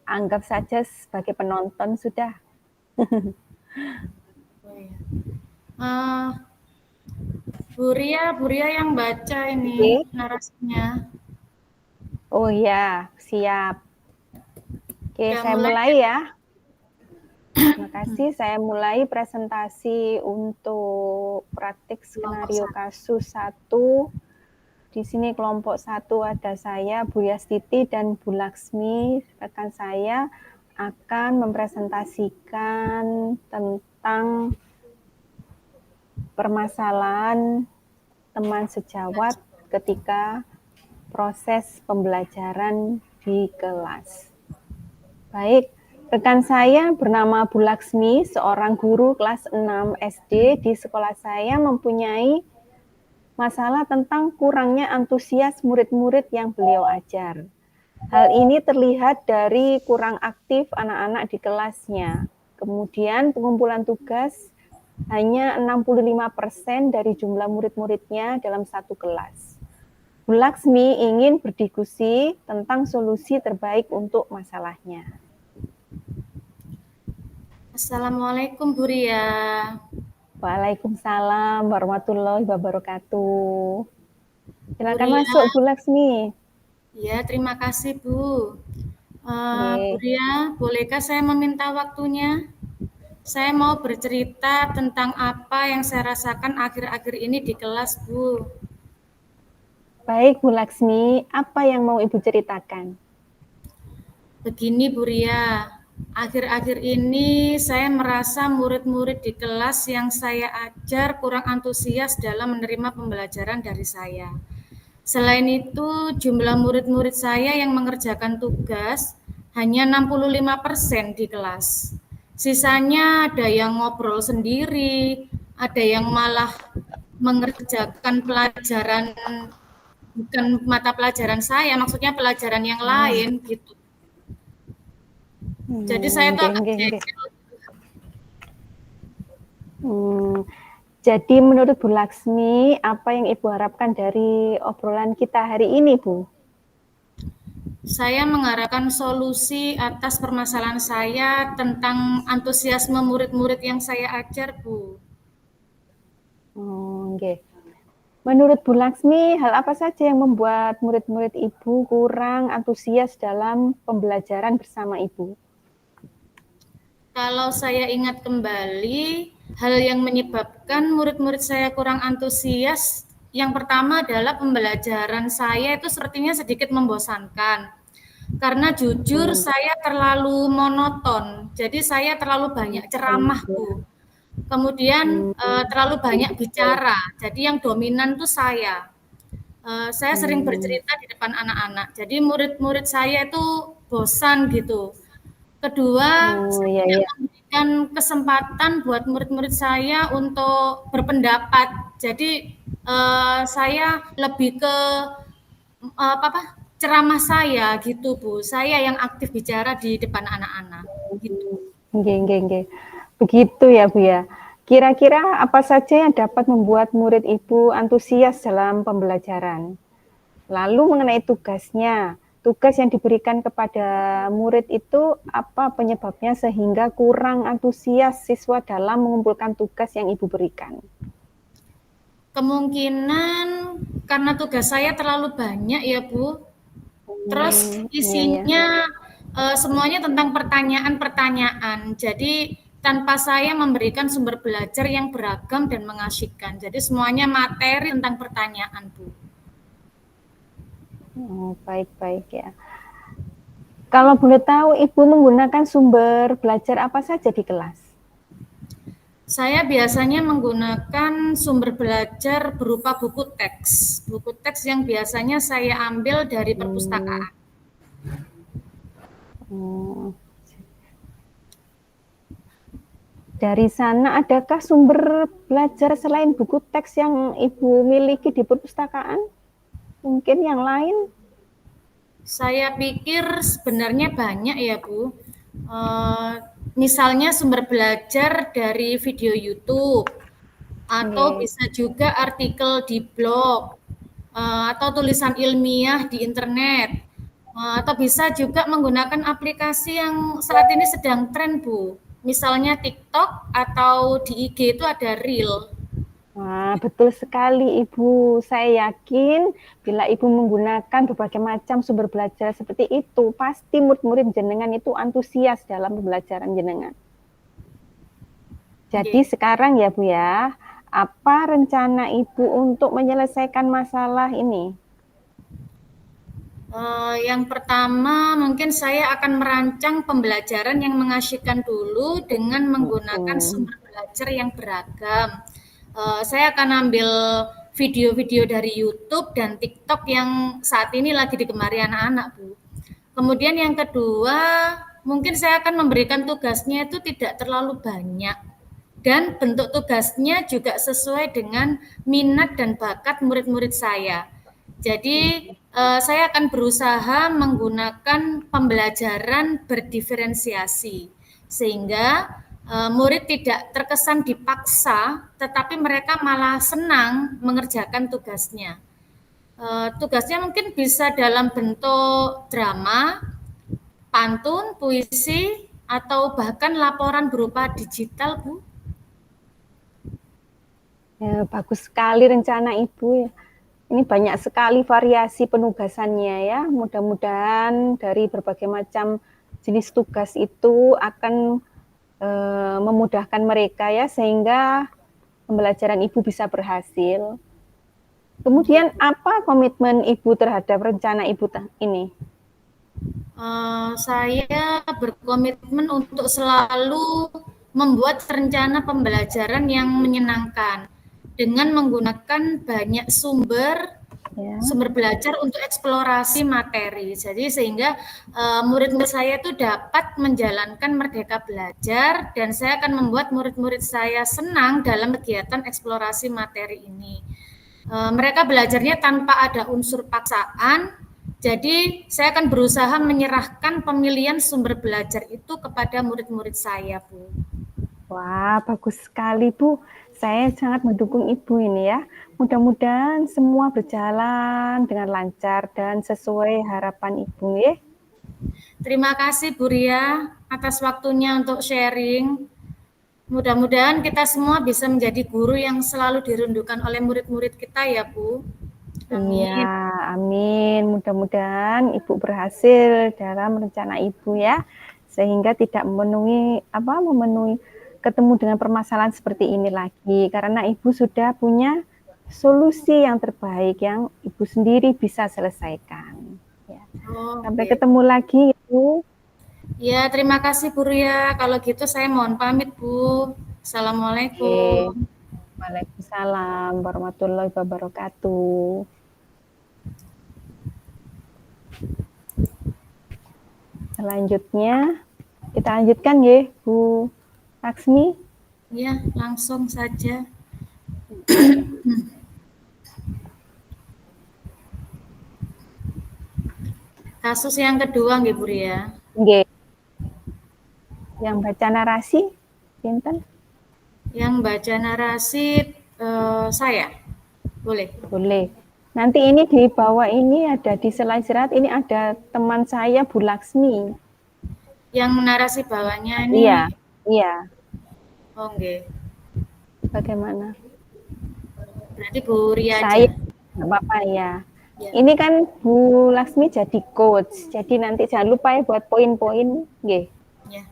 anggap saja sebagai penonton sudah. Bu Ria yang baca ini narasinya. Oh ya, siap. Oke, Ya, saya mulai ya. Terima kasih. Saya mulai presentasi untuk praktik skenario kasus 1. Di sini kelompok 1 ada saya, Bu Yastiti dan Bu Laksmi, rekan saya akan mempresentasikan tentang permasalahan teman sejawat ketika proses pembelajaran di kelas. Baik, rekan saya bernama Bu Laksmi, seorang guru kelas 6 SD di sekolah saya mempunyai masalah tentang kurangnya antusias murid-murid yang beliau ajar. Hal ini terlihat dari kurang aktif anak-anak di kelasnya. Kemudian pengumpulan tugas hanya 65% dari jumlah murid-muridnya dalam satu kelas. Bu Laksmi ingin berdiskusi tentang solusi terbaik untuk masalahnya. Assalamualaikum Bu Ria. Waalaikumsalam warahmatullahi wabarakatuh. Silakan masuk Bu Laksmi. Ya, terima kasih Bu. Bu Ria, bolehkah saya meminta waktunya? Saya mau bercerita tentang apa yang saya rasakan akhir-akhir ini di kelas, Bu. Baik, Bu Laksmi, apa yang mau Ibu ceritakan? Begini, Bu Ria, akhir-akhir ini saya merasa murid-murid di kelas yang saya ajar kurang antusias dalam menerima pembelajaran dari saya. Selain itu, jumlah murid-murid saya yang mengerjakan tugas hanya 65% di kelas. Sisanya ada yang ngobrol sendiri, ada yang malah mengerjakan pelajaran bukan mata pelajaran saya, maksudnya pelajaran yang lain gitu. Jadi saya tuh agak jengkel. Jadi menurut Bu Laksmi, apa yang Ibu harapkan dari obrolan kita hari ini, Bu? Saya mengharapkan solusi atas permasalahan saya tentang antusiasme murid-murid yang saya ajar, Bu. Okay. Menurut Bu Laksmi, hal apa saja yang membuat murid-murid Ibu kurang antusias dalam pembelajaran bersama Ibu? Kalau saya ingat kembali, hal yang menyebabkan murid-murid saya kurang antusias, yang pertama adalah pembelajaran saya itu sepertinya sedikit membosankan. Karena jujur saya terlalu monoton, jadi saya terlalu banyak ceramah, Bu. Kemudian terlalu banyak bicara, jadi yang dominan tuh saya. Saya sering bercerita di depan anak-anak, jadi murid-murid saya itu bosan gitu. Kedua, saya tidak memberikan kesempatan buat murid-murid saya untuk berpendapat. Jadi saya lebih ke ceramah saya gitu, Bu. Saya yang aktif bicara di depan anak-anak gitu. Begitu ya, Bu ya. Kira-kira apa saja yang dapat membuat murid Ibu antusias dalam pembelajaran? Lalu mengenai tugasnya, tugas yang diberikan kepada murid itu apa penyebabnya sehingga kurang antusias siswa dalam mengumpulkan tugas yang Ibu berikan? Kemungkinan karena tugas saya terlalu banyak ya, Bu. Terus isinya semuanya tentang pertanyaan-pertanyaan. Jadi tanpa saya memberikan sumber belajar yang beragam dan mengasyikkan. Jadi semuanya materi tentang pertanyaan, Bu. Baik-baik ya. Kalau boleh tahu, Ibu menggunakan sumber belajar apa saja di kelas? Saya biasanya menggunakan sumber belajar berupa buku teks yang biasanya saya ambil dari perpustakaan. Dari sana, adakah sumber belajar selain buku teks yang Ibu miliki di perpustakaan? Mungkin yang lain? Saya pikir sebenarnya banyak ya, Bu. Misalnya sumber belajar dari video YouTube, atau bisa juga artikel di blog, atau tulisan ilmiah di internet, Atau bisa juga menggunakan aplikasi yang saat ini sedang tren, Bu. Misalnya TikTok atau di IG itu ada Reel. Wah, betul sekali Ibu. Saya yakin bila Ibu menggunakan berbagai macam sumber belajar seperti itu, pasti murid-murid jenengan itu antusias dalam pembelajaran jenengan. Jadi sekarang ya Bu ya, apa rencana Ibu untuk menyelesaikan masalah ini? Yang pertama, mungkin saya akan merancang pembelajaran yang mengasyikkan dulu dengan menggunakan sumber belajar yang beragam. Saya akan ambil video-video dari YouTube dan TikTok yang saat ini lagi digemari anak-anak, Bu. Kemudian yang kedua, mungkin saya akan memberikan tugasnya itu tidak terlalu banyak dan bentuk tugasnya juga sesuai dengan minat dan bakat murid-murid saya. Jadi saya akan berusaha menggunakan pembelajaran berdiferensiasi sehingga murid tidak terkesan dipaksa, tetapi mereka malah senang mengerjakan tugasnya. Tugasnya mungkin bisa dalam bentuk drama, pantun, puisi, atau bahkan laporan berupa digital, Bu. Ya, bagus sekali rencana Ibu. Ini banyak sekali variasi penugasannya ya. Mudah-mudahan dari berbagai macam jenis tugas itu akan memudahkan mereka ya, sehingga pembelajaran Ibu bisa berhasil. Kemudian apa komitmen Ibu terhadap rencana Ibu ini? Saya berkomitmen untuk selalu membuat rencana pembelajaran yang menyenangkan dengan menggunakan banyak sumber belajar untuk eksplorasi materi. Jadi sehingga murid-murid saya itu dapat menjalankan merdeka belajar dan saya akan membuat murid-murid saya senang dalam kegiatan eksplorasi materi ini. Mereka belajarnya tanpa ada unsur paksaan. Jadi saya akan berusaha menyerahkan pemilihan sumber belajar itu kepada murid-murid saya, Bu. Wah, bagus sekali, Bu. Saya sangat mendukung Ibu ini ya. Mudah-mudahan semua berjalan dengan lancar dan sesuai harapan Ibu ya. Terima kasih Bu Ria atas waktunya untuk sharing. Mudah-mudahan kita semua bisa menjadi guru yang selalu dirindukan oleh murid-murid kita ya, Bu. Amin. Iya, amin. Mudah-mudahan Ibu berhasil dalam rencana Ibu ya, sehingga tidak memenuhi ketemu dengan permasalahan seperti ini lagi, karena Ibu sudah punya solusi yang terbaik yang Ibu sendiri bisa selesaikan. Ya. Sampai ketemu lagi, Ibu. Ya, terima kasih Bu Ria. Kalau gitu saya mohon pamit, Bu. Assalamualaikum. Waalaikumsalam warahmatullahi wabarakatuh. Selanjutnya kita lanjutkan ya, Bu Laksmi. Ya, langsung saja. Kasus yang kedua nggih Bu Ria. Nggih. Yang baca narasi pinten? Yang baca narasi saya. Boleh. Boleh. Nanti ini di bawah ini ada di slide istirahat ini ada teman saya Bu Laksmi. Yang narasi bawahnya ini. Iya, iya. Oh, nggih. Bagaimana? Berarti Bu Ria saya, aja. Nggak apa-apa ya. Ini kan Bu Laksmi jadi coach. Jadi nanti jangan lupa ya buat poin-poin, nggih. Ya.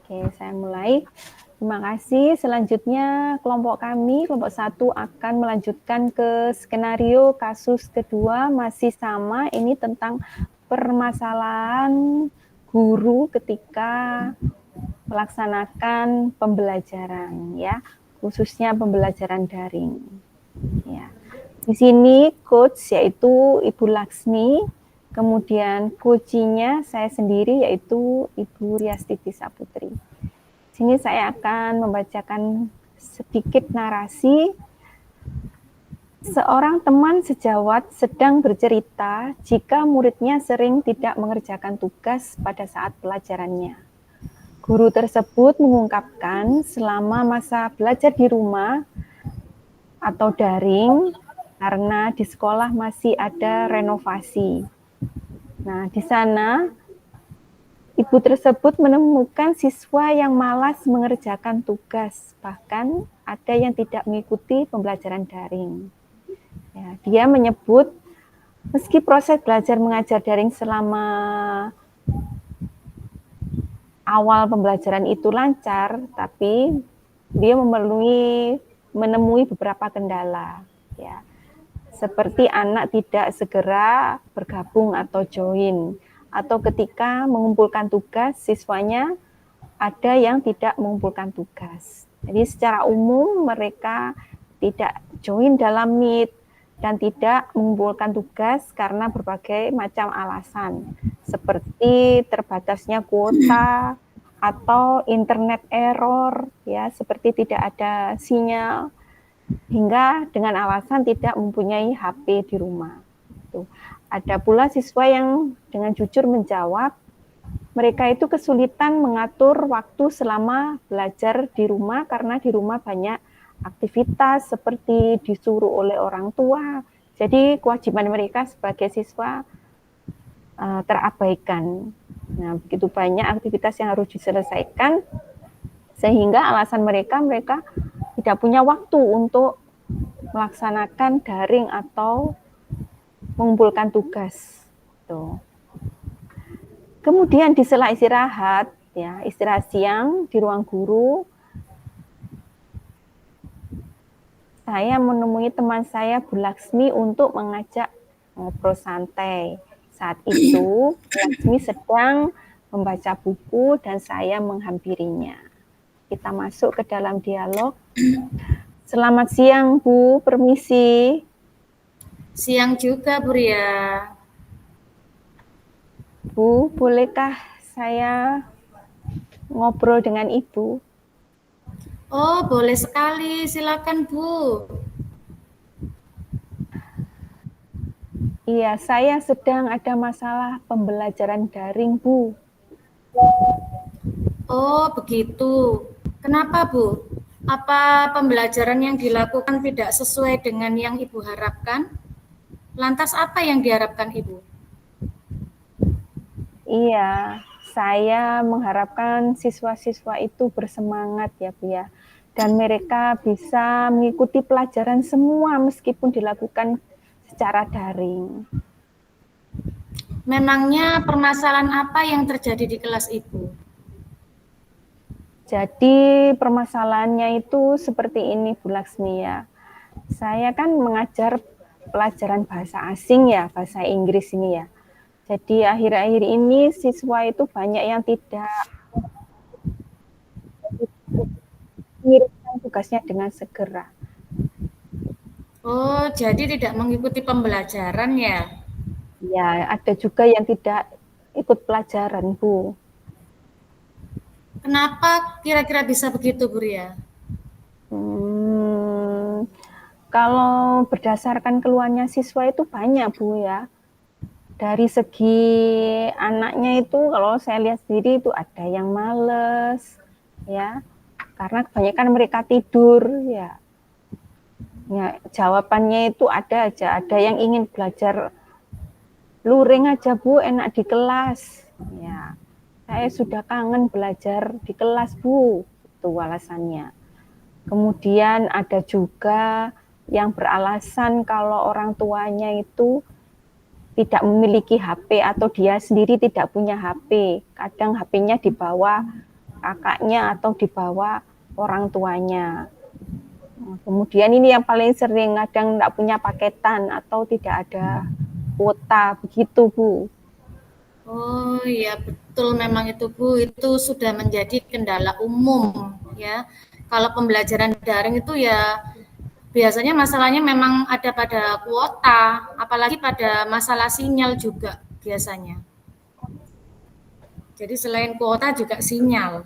Oke, saya mulai. Terima kasih. Selanjutnya kelompok kami, kelompok 1 akan melanjutkan ke skenario kasus kedua, masih sama. Ini tentang permasalahan guru ketika melaksanakan pembelajaran, ya, khususnya pembelajaran daring. Ya. Di sini coach yaitu Ibu Laksmi, kemudian coaching-nya saya sendiri yaitu Ibu Riastiti Saputri. Sini saya akan membacakan sedikit narasi. Seorang teman sejawat sedang bercerita jika muridnya sering tidak mengerjakan tugas pada saat pelajarannya. Guru tersebut mengungkapkan selama masa belajar di rumah atau daring, karena di sekolah masih ada renovasi. Nah, di sana ibu tersebut menemukan siswa yang malas mengerjakan tugas, bahkan ada yang tidak mengikuti pembelajaran daring. Ya, dia menyebut meski proses belajar mengajar daring selama awal pembelajaran itu lancar, tapi dia menemui beberapa kendala, ya, seperti anak tidak segera bergabung atau join, atau ketika mengumpulkan tugas, siswanya ada yang tidak mengumpulkan tugas. Jadi secara umum mereka tidak join dalam Meet dan tidak mengumpulkan tugas karena berbagai macam alasan, seperti terbatasnya kuota atau internet error, ya, seperti tidak ada sinyal, hingga dengan alasan tidak mempunyai HP di rumah. Tuh. Ada pula siswa yang dengan jujur menjawab mereka itu kesulitan mengatur waktu selama belajar di rumah karena di rumah banyak aktivitas seperti disuruh oleh orang tua. Jadi kewajiban mereka sebagai siswa terabaikan. Nah, begitu banyak aktivitas yang harus diselesaikan sehingga alasan mereka tidak punya waktu untuk melaksanakan daring atau mengumpulkan tugas. Tuh. Kemudian di sela istirahat, ya, istirahat siang di ruang guru, saya menemui teman saya Bu Laksmi untuk mengajak ngobrol santai. Saat itu, Bu Laksmi sedang membaca buku dan saya menghampirinya. Kita masuk ke dalam dialog. Selamat siang, Bu. Permisi. Siang juga, Bu Ria. Bu, bolehkah saya ngobrol dengan Ibu? Oh, boleh sekali. Silakan, Bu. Iya, saya sedang ada masalah pembelajaran daring, Bu. Oh, begitu. Kenapa, Bu? Apa pembelajaran yang dilakukan tidak sesuai dengan yang Ibu harapkan? Lantas apa yang diharapkan Ibu? Iya, saya mengharapkan siswa-siswa itu bersemangat ya, Bu ya. Dan mereka bisa mengikuti pelajaran semua meskipun dilakukan secara daring. Memangnya permasalahan apa yang terjadi di kelas Ibu? Jadi permasalahannya itu seperti ini, Bu Laksmi ya. Saya kan mengajar pelajaran bahasa asing ya, bahasa Inggris ini ya. Jadi akhir-akhir ini siswa itu banyak yang tidak mengirimkan tugasnya dengan segera. Oh, jadi tidak mengikuti pembelajaran ya? Ya, ada juga yang tidak ikut pelajaran, Bu. Kenapa kira-kira bisa begitu, Bu Ria? Kalau berdasarkan keluhannya siswa itu banyak, Bu ya. Dari segi anaknya itu kalau saya lihat sendiri itu ada yang males, ya, karena kebanyakan mereka tidur, ya. Ya, jawabannya itu ada aja, ada yang ingin belajar luring aja, Bu, enak di kelas. Ya, saya sudah kangen belajar di kelas, Bu. Itu alasannya. Kemudian ada juga yang beralasan kalau orang tuanya itu tidak memiliki HP atau dia sendiri tidak punya HP. Kadang HP-nya dibawa kakaknya atau dibawa orang tuanya. Kemudian ini yang paling sering, kadang tidak punya paketan atau tidak ada kuota, begitu, Bu. Oh iya betul memang itu Bu, itu sudah menjadi kendala umum ya. Kalau pembelajaran daring itu ya biasanya masalahnya memang ada pada kuota, apalagi pada masalah sinyal juga biasanya. Jadi selain kuota juga sinyal.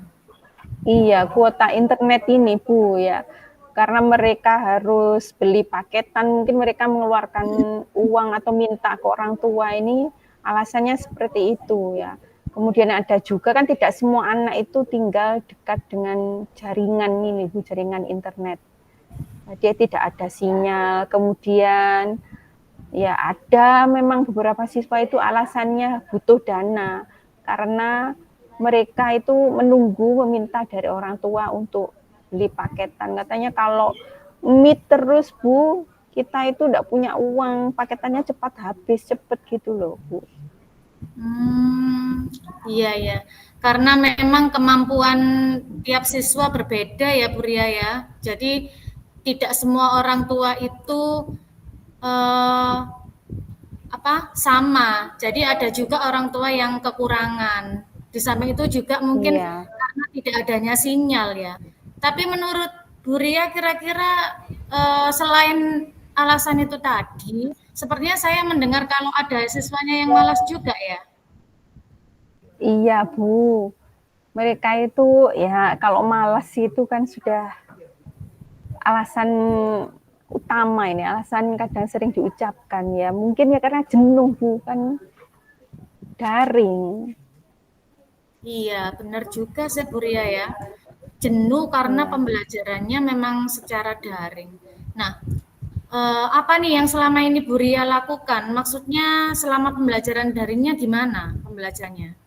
Iya, kuota internet ini, Bu, ya. Karena mereka harus beli paketan, mungkin mereka mengeluarkan uang atau minta ke orang tua ini alasannya seperti itu ya. Kemudian ada juga kan tidak semua anak itu tinggal dekat dengan jaringan ini, Bu, jaringan internet. Dia tidak ada sinyal. Kemudian ya ada memang beberapa siswa itu alasannya butuh dana karena mereka itu menunggu meminta dari orang tua untuk beli paketan. Katanya kalau meet terus, Bu, kita itu tidak punya uang, paketannya cepat habis, cepet gitu loh, Bu. Iya ya. Karena memang kemampuan tiap siswa berbeda ya, Bu Ria ya. Jadi tidak semua orang tua itu sama. Jadi ada juga orang tua yang kekurangan. Di samping itu juga mungkin karena tidak adanya sinyal ya. Tapi menurut Bu Ria kira-kira selain alasan itu tadi, sepertinya saya mendengar kalau ada siswanya yang malas juga ya. Iya, Bu. Mereka itu ya kalau malas itu kan sudah alasan utama ini, alasan kadang sering diucapkan ya. Mungkin ya karena jenuh, Bu, kan daring. Iya, benar juga sih Bu Ria ya. Jenuh karena pembelajarannya memang secara daring. Nah, apa nih yang selama ini Bu Ria lakukan? Maksudnya selama pembelajaran daringnya gimana pembelajarannya?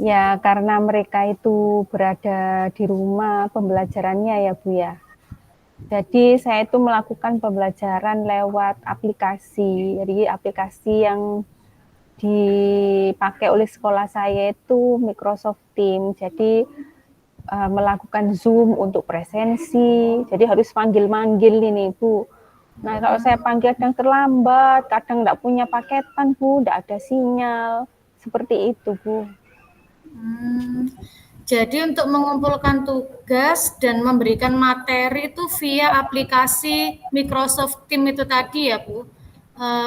Ya karena mereka itu berada di rumah pembelajarannya ya Bu ya. Jadi saya itu melakukan pembelajaran lewat aplikasi. Jadi aplikasi yang dipakai oleh sekolah saya itu Microsoft Teams. Jadi melakukan Zoom untuk presensi. Jadi harus manggil-manggil ini Bu. Nah kalau saya panggil kadang terlambat, kadang nggak punya paketan Bu, nggak ada sinyal. Seperti itu Bu. Jadi untuk mengumpulkan tugas dan memberikan materi itu via aplikasi Microsoft Teams itu tadi ya Bu.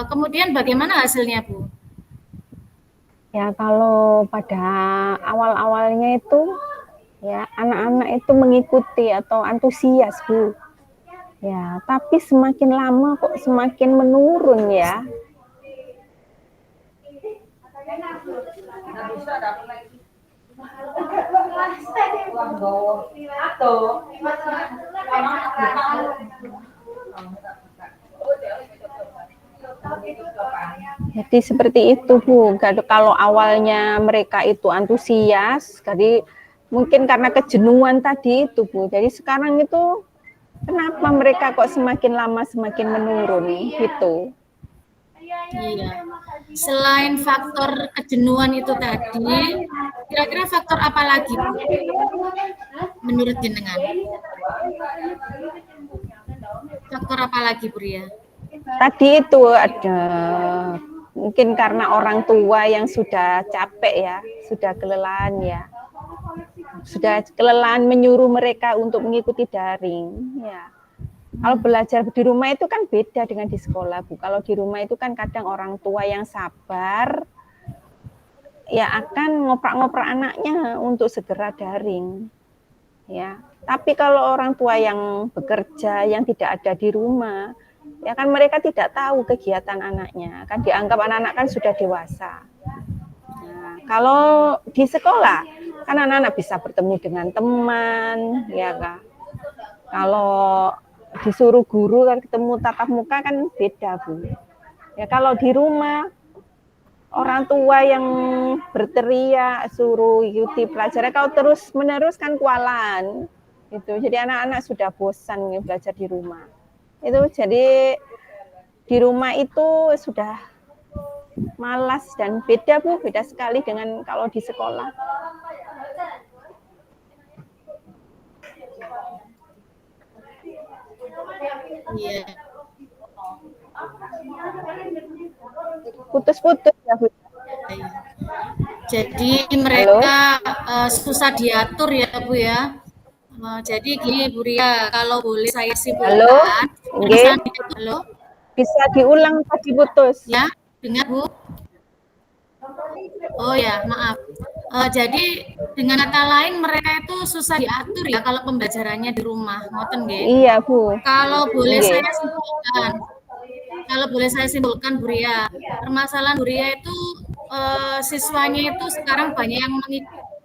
Kemudian bagaimana hasilnya Bu? Ya kalau pada awal-awalnya itu ya anak-anak itu mengikuti atau antusias Bu. Ya, tapi semakin lama kok semakin menurun ya. Jadi seperti itu Bu. Kalau awalnya mereka itu antusias, jadi mungkin karena kejenuhan tadi itu Bu. Jadi sekarang itu kenapa mereka kok semakin lama semakin menurun gitu? Iya. Selain faktor kejenuhan itu tadi, kira-kira faktor apa lagi Bu? Menurut jenengan? Faktor apa lagi Bu Ria? Tadi itu ada mungkin karena orang tua yang sudah capek ya, sudah kelelahan ya. Sudah kelelahan menyuruh mereka untuk mengikuti daring ya. Kalau belajar di rumah itu kan beda dengan di sekolah, Bu. Kalau di rumah itu kan kadang orang tua yang sabar ya akan ngoprak-ngoprak anaknya untuk segera daring. Ya. Tapi kalau orang tua yang bekerja, yang tidak ada di rumah, ya kan mereka tidak tahu kegiatan anaknya. Kan dianggap anak-anak kan sudah dewasa. Nah, kalau di sekolah kan anak-anak bisa bertemu dengan teman, ya kan. Kalau disuruh guru kan ketemu tatap muka kan beda Bu. Ya kalau di rumah orang tua yang berteriak suruh ikuti pelajaran, kalau terus menerus kan kualan itu. Jadi anak-anak sudah bosan belajar di rumah. Itu jadi di rumah itu sudah malas dan beda Bu, beda sekali dengan kalau di sekolah. Iya. Putus-putus ya Bu. Jadi mereka susah diatur ya Bu ya. Jadi gini Bu Ria, kalau boleh saya simpulkan, halo, bisa diulang tadi putus. Ya, dengar Bu. Oh ya, maaf. Jadi dengan kata lain mereka itu susah diatur ya kalau pembelajarannya di rumah, ngoten nggih? Iya Bu. Kalau boleh saya simpulkan, Bu Ria, permasalahan Bu Ria itu siswanya itu sekarang banyak yang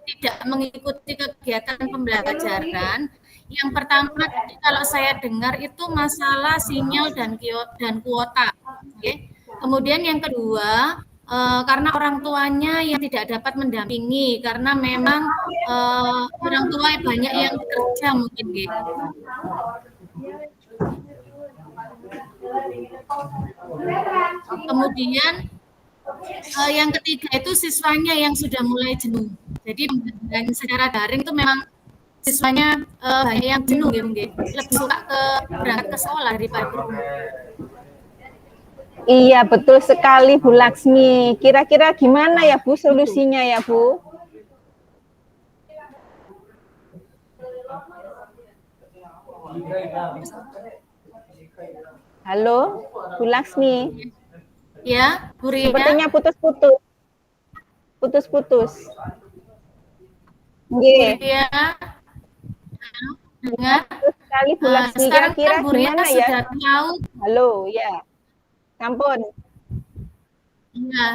tidak mengikuti kegiatan pembelajaran. Yang pertama tadi kalau saya dengar itu masalah sinyal dan kuota. Oke. Kemudian yang kedua, karena orang tuanya yang tidak dapat mendampingi karena memang orang tua banyak yang bekerja mungkin, gitu. Kemudian yang ketiga itu siswanya yang sudah mulai jenuh. Jadi pembelajaran secara daring itu memang siswanya banyak yang jenuh, gitu, lebih suka berangkat ke sekolah daripada ke rumah. Iya, betul sekali Bu Laksmi. Kira-kira gimana ya Bu solusinya ya Bu? Halo, Bu Laksmi. Ya, Bu Ria. Sepertinya putus-putus. Putus-putus. Nggih. Bu Ria. Dengar? Sekali Bu Laksmi. Sekarang Kira-kira kan Bu Ria gimana ya? sudah tahu. Halo, ya. Sampun. Iya,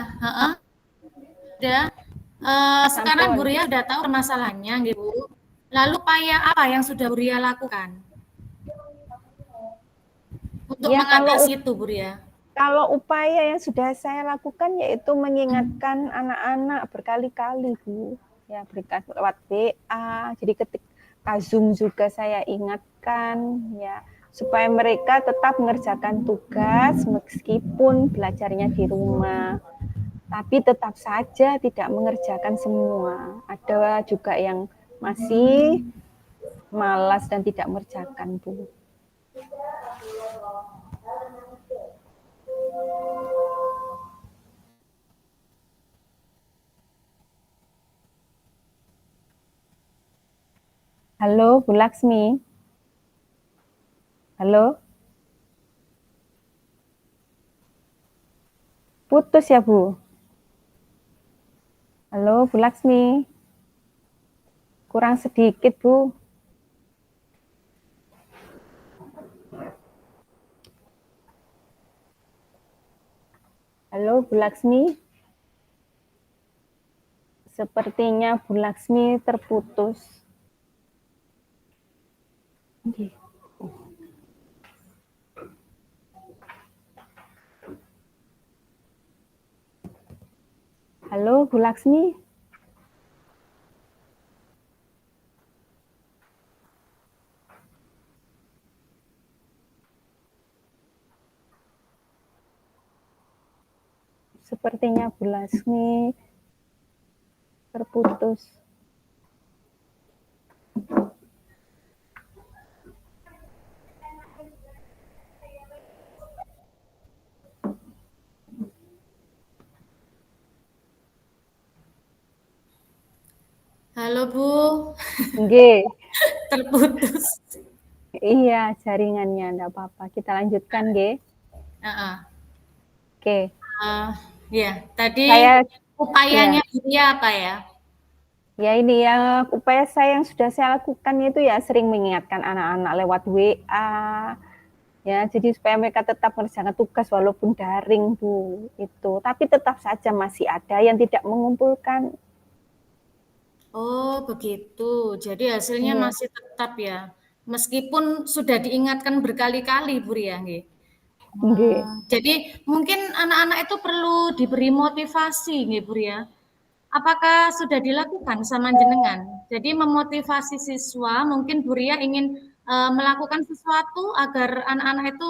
udah. Sekarang Bu Ria sudah tahu permasalahannya, gitu. Lalu upaya apa yang sudah Bu Ria lakukan untuk ya, mengatasi itu, Bu Ria? Kalau upaya yang sudah saya lakukan yaitu mengingatkan anak-anak berkali-kali, Bu. Ya, berikan lewat WA. Jadi ketika Zoom juga saya ingatkan, ya, supaya mereka tetap mengerjakan tugas meskipun belajarnya di rumah. Tapi tetap saja tidak mengerjakan semua. Ada juga yang masih malas dan tidak mengerjakan, Bu. Halo, Bu Laksmi. Halo. Putus ya, Bu? Halo, Bu Laksmi. Kurang sedikit, Bu. Halo, Bu Laksmi. Sepertinya Bu Laksmi terputus. Halo, Bu Laksmi. Sepertinya Bu Laksmi terputus. Halo, Bu. Nggih. Terputus. Iya, jaringannya enggak apa-apa. Kita lanjutkan, nggih. Oke. Ya, tadi saya, upayanya ya apa ya? Ya ini ya, upaya saya yang sudah saya lakukan itu ya sering mengingatkan anak-anak lewat WA, ya jadi supaya mereka tetap mengerjakan tugas walaupun daring, Bu, itu. Tapi tetap saja masih ada yang tidak mengumpulkan. Oh, begitu. Jadi hasilnya masih tetap ya. Meskipun sudah diingatkan berkali-kali, Bu Ria, nggih. Jadi mungkin anak-anak itu perlu diberi motivasi, nggih, Bu Ria. Apakah sudah dilakukan sama jenengan? Jadi memotivasi siswa, mungkin Bu Ria ingin melakukan sesuatu agar anak-anak itu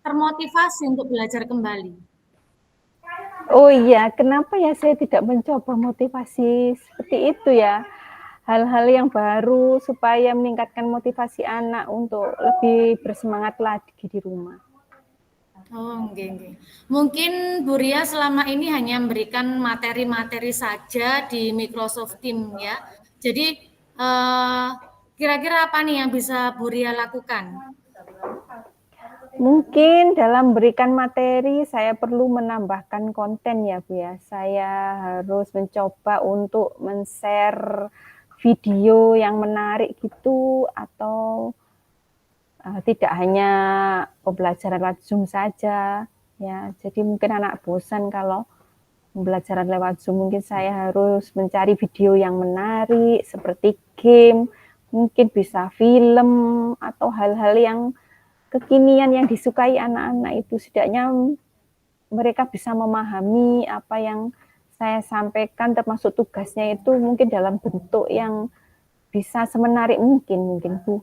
termotivasi untuk belajar kembali. Oh iya, kenapa ya saya tidak mencoba motivasi seperti itu ya? Hal-hal yang baru supaya meningkatkan motivasi anak untuk lebih bersemangat lagi di rumah. Oh, okay. Mungkin Bu Ria selama ini hanya memberikan materi-materi saja di Microsoft Teams ya. Jadi kira-kira apa nih yang bisa Bu Ria lakukan? Mungkin dalam memberikan materi saya perlu menambahkan konten ya Bu ya. Saya harus mencoba untuk men-share video yang menarik gitu atau tidak hanya pembelajaran lewat Zoom saja ya. Jadi mungkin anak bosan kalau pembelajaran lewat Zoom mungkin saya harus mencari video yang menarik seperti game, mungkin bisa film atau hal-hal yang kekinian yang disukai anak-anak itu. Setidaknya mereka bisa memahami apa yang saya sampaikan termasuk tugasnya itu mungkin dalam bentuk yang bisa semenarik mungkin Bu.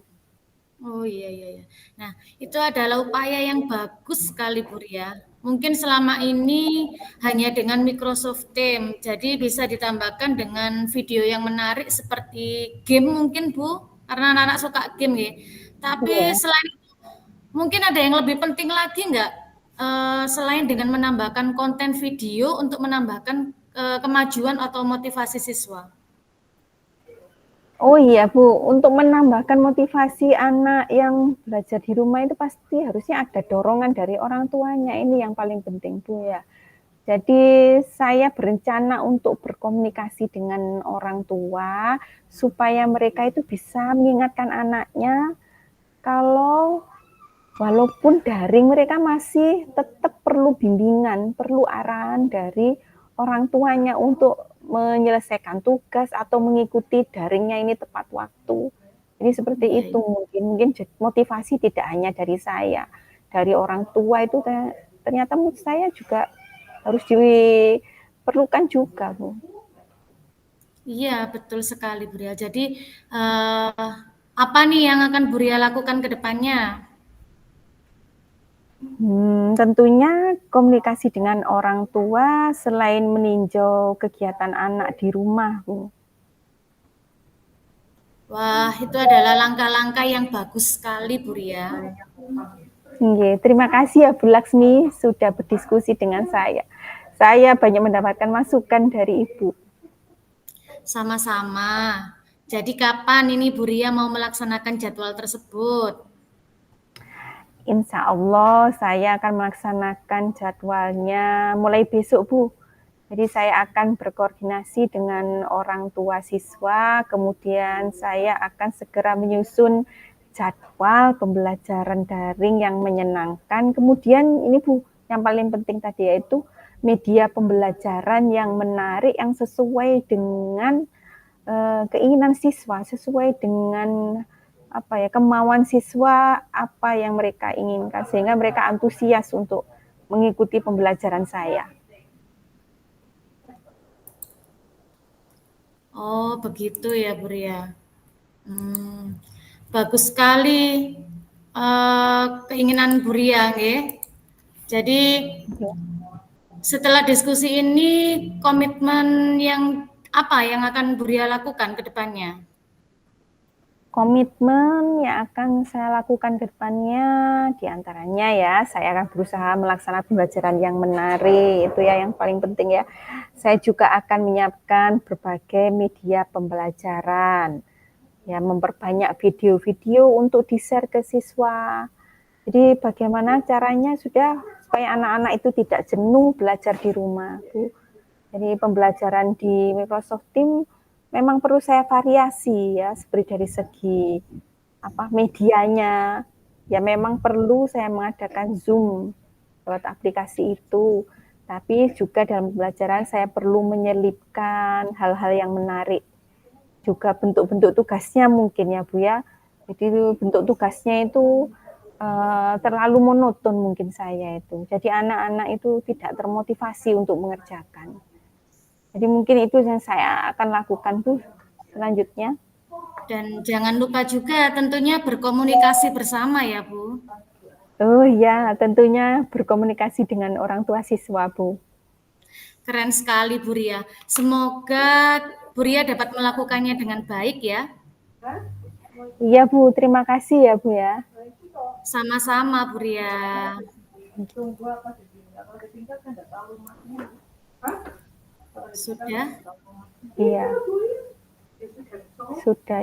Oh iya iya iya. Nah, itu adalah upaya yang bagus sekali Bu Ria. Mungkin selama ini hanya dengan Microsoft Teams, jadi bisa ditambahkan dengan video yang menarik seperti game mungkin Bu, karena anak-anak suka game ya. Tapi Iya. selain itu, mungkin ada yang lebih penting lagi nggak? Selain dengan menambahkan konten video untuk menambahkan kemajuan atau motivasi siswa. Oh iya Bu, untuk menambahkan motivasi anak yang belajar di rumah itu pasti harusnya ada dorongan dari orang tuanya. Ini yang paling penting Bu ya. Jadi saya berencana untuk berkomunikasi dengan orang tua supaya mereka itu bisa mengingatkan anaknya kalau walaupun daring mereka masih tetap perlu bimbingan, perlu arahan dari orang tuanya untuk menyelesaikan tugas atau mengikuti daringnya ini tepat waktu. Jadi seperti Iya, itu iya. mungkin motivasi tidak hanya dari saya, dari orang tua itu ternyata menurut saya juga harus diperlukan juga, Bu. Iya, betul sekali, Bu Ria. Jadi, apa nih yang akan Bu Ria lakukan ke depannya? Tentunya komunikasi dengan orang tua selain meninjau kegiatan anak di rumah, Bu. Wah, itu adalah langkah-langkah yang bagus sekali, Bu Ria. Terima kasih ya Bu Laksmi sudah berdiskusi dengan saya. Saya banyak mendapatkan masukan dari Ibu. Sama-sama. Jadi, kapan ini Bu Ria mau melaksanakan jadwal tersebut? Insya Allah saya akan melaksanakan jadwalnya mulai besok Bu. Jadi saya akan berkoordinasi dengan orang tua siswa, kemudian saya akan segera menyusun jadwal pembelajaran daring yang menyenangkan. Kemudian ini Bu, yang paling penting tadi yaitu media pembelajaran yang menarik, yang sesuai dengan keinginan siswa, sesuai dengan apa ya kemauan siswa, apa yang mereka inginkan, sehingga mereka antusias untuk mengikuti pembelajaran saya. Oh, begitu ya, Bu Ria. Bagus sekali keinginan Bu Ria, nggih. Jadi, setelah diskusi ini, komitmen yang apa yang akan Bu Ria lakukan ke depannya? Komitmen yang akan saya lakukan ke depannya diantaranya ya, saya akan berusaha melaksanakan pembelajaran yang menarik, itu ya yang paling penting ya. Saya juga akan menyiapkan berbagai media pembelajaran, ya memperbanyak video-video untuk di-share ke siswa. Jadi bagaimana caranya sudah supaya anak-anak itu tidak jenuh belajar di rumah, Bu. Jadi pembelajaran di Microsoft Teams memang perlu saya variasi ya, seperti dari segi medianya. Ya memang perlu saya mengadakan Zoom lewat aplikasi itu. Tapi juga dalam pembelajaran saya perlu menyelipkan hal-hal yang menarik. Juga bentuk-bentuk tugasnya mungkin ya Bu ya. Jadi bentuk tugasnya itu terlalu monoton mungkin saya itu. Jadi anak-anak itu tidak termotivasi untuk mengerjakan. Jadi mungkin itu yang saya akan lakukan Bu selanjutnya. Dan jangan lupa juga tentunya berkomunikasi bersama ya, Bu. Oh ya, tentunya berkomunikasi dengan orang tua siswa Bu. Keren sekali Bu Ria. Semoga Bu Ria dapat melakukannya dengan baik ya. Iya Bu, terima kasih ya Bu ya. Sama-sama Bu Ria. Sudah. Iya, sudah.